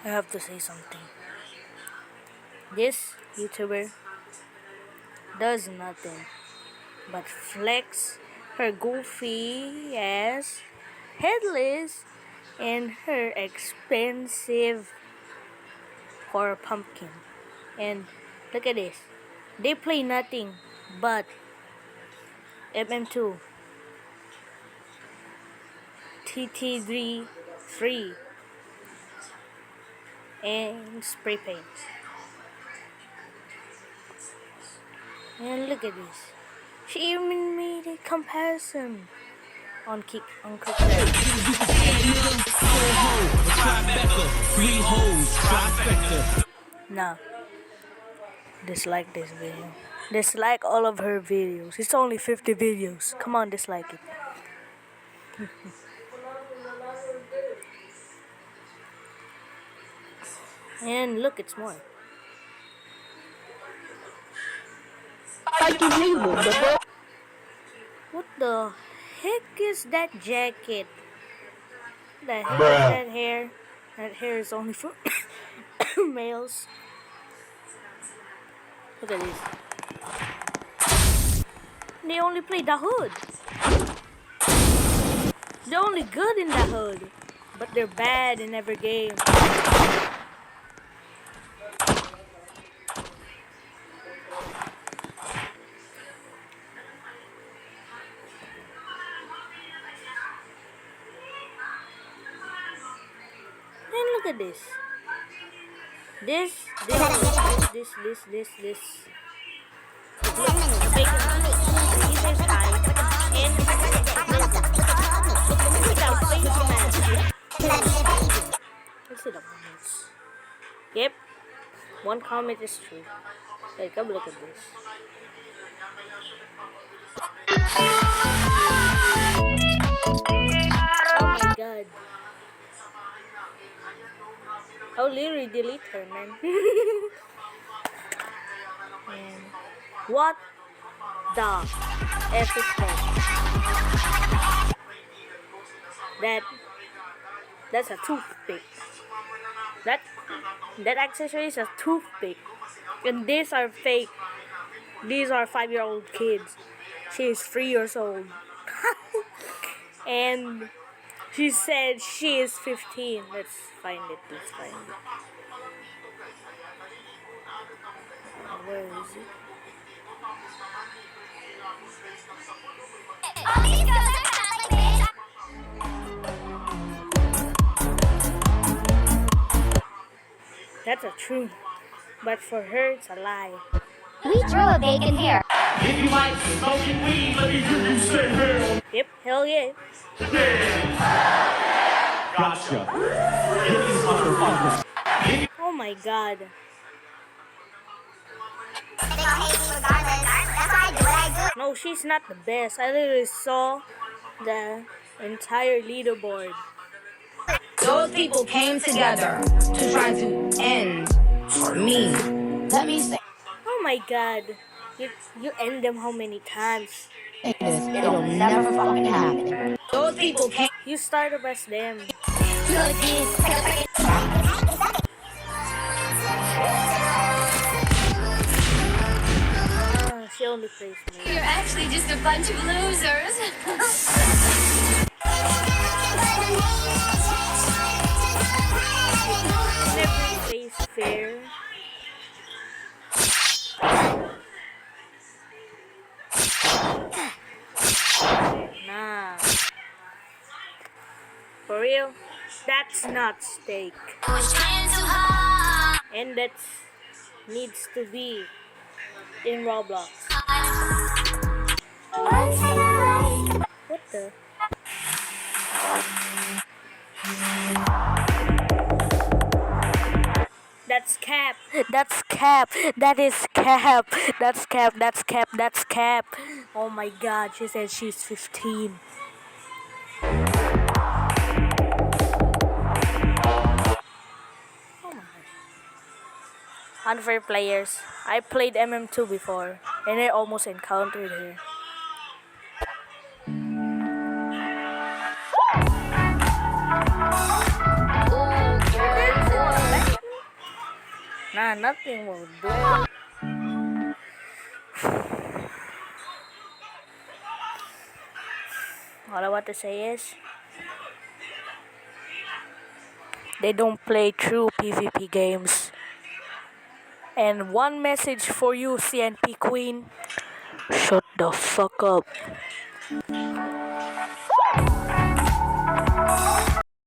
I have to say something. This YouTuber does nothing but flex her goofy ass headless and her expensive for pumpkin. And look at this. They play nothing but MM2, TT3, and spray paint. And look at this. She even made a comparison on Kick. Nah, dislike this video. Dislike all of her videos. It's only 50 videos. Come on, dislike it. And look, it's more. What the heck is that jacket? The heck is that hair? That hair is only for males. Look at this. They only play the hood. They're only good in the hood, but they're bad in every game. And look at this. This. Let's see the comments. Yep, one comment is true. Hey, come look at this. Oh my god. I'll literally delete her, man. And what the F is that? That's a toothpick. That accessory is a toothpick. And these are fake. These are 5-year-old kids. She is 3 years old. And she said she is 15. Let's find it. Where is it? That's a truth. But for her, it's a lie. We drew a bacon here. If you like smoking weed, let me hear you say hell. Yep, hell yeah. Gotcha. Get these motherfuckers. Oh my god. No, she's not the best. I literally saw the entire leaderboard. Those people came together to try to end me. Let me say Oh my god. You end them how many times? this, it'll never fucking happen. Those people came. You started as them. She only plays me. You're actually just a bunch of losers. Never plays fair. Nah. For real? That's not steak. And that needs to be in Roblox. What the? That's cap. That's cap. That is cap. That's cap. That's cap. That's cap. Oh my god, she said she's 15. Unfair players. I played MM2 before, and I almost encountered her. Nah, nothing will do. All I want to say is they don't play true PvP games. And one message for you, CNP Queen. Shut the fuck up.